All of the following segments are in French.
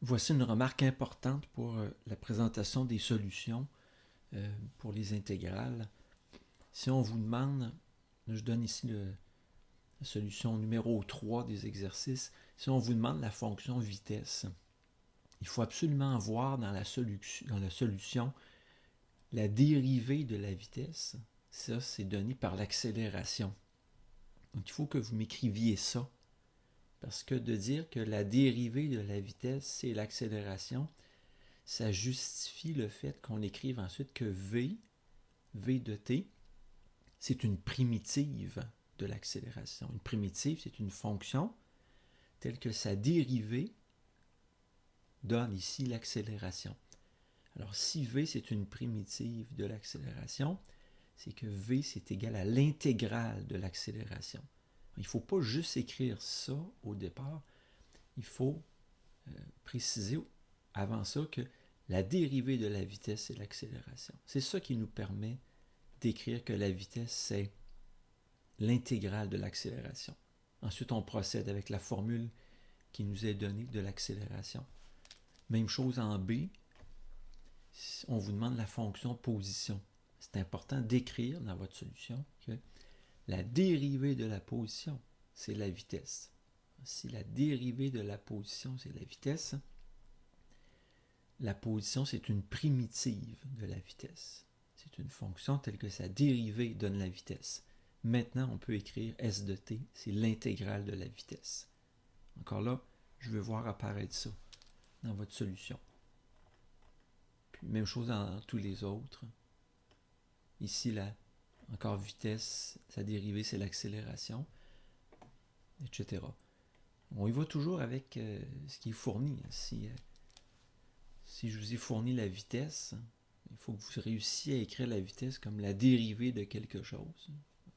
Voici une remarque importante pour la présentation des solutions pour les intégrales. Si on vous demande, je donne ici la solution numéro 3 des exercices, si on vous demande la fonction vitesse, il faut absolument voir dans la solution la dérivée de la vitesse. Ça, c'est donné par l'accélération. Donc, il faut que vous m'écriviez ça. Parce que de dire que la dérivée de la vitesse, c'est l'accélération, ça justifie le fait qu'on écrive ensuite que v de t, c'est une primitive de l'accélération. Une primitive, c'est une fonction telle que sa dérivée donne ici l'accélération. Alors, si v, c'est une primitive de l'accélération, c'est que v, c'est égal à l'intégrale de l'accélération. Il ne faut pas juste écrire ça au départ. Il faut préciser avant ça que la dérivée de la vitesse, c'est l'accélération. C'est ça qui nous permet d'écrire que la vitesse, c'est l'intégrale de l'accélération. Ensuite, on procède avec la formule qui nous est donnée de l'accélération. Même chose en B, on vous demande la fonction position. C'est important d'écrire dans votre solution que la dérivée de la position, c'est la vitesse. Si la dérivée de la position, c'est la vitesse, la position, c'est une primitive de la vitesse. C'est une fonction telle que sa dérivée donne la vitesse. Maintenant, on peut écrire s de t, c'est l'intégrale de la vitesse. Encore là, je veux voir apparaître ça dans votre solution. Puis, même chose dans tous les autres. Ici, là, encore vitesse, sa dérivée, c'est l'accélération, etc. On y va toujours avec ce qui est fourni. Si je vous ai fourni la vitesse, il faut que vous réussissiez à écrire la vitesse comme la dérivée de quelque chose.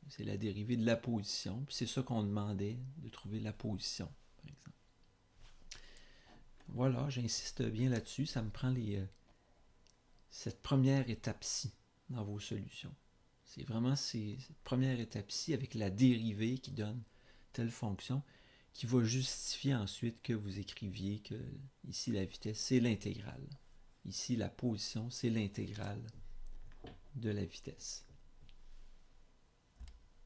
C'est la dérivée de la position. Puis c'est ça qu'on demandait, de trouver la position, par exemple. Voilà, j'insiste bien là-dessus. Ça me prend cette première étape-ci dans vos solutions. C'est vraiment cette première étape-ci avec la dérivée qui donne telle fonction qui va justifier ensuite que vous écriviez que ici la vitesse, c'est l'intégrale. Ici, la position, c'est l'intégrale de la vitesse.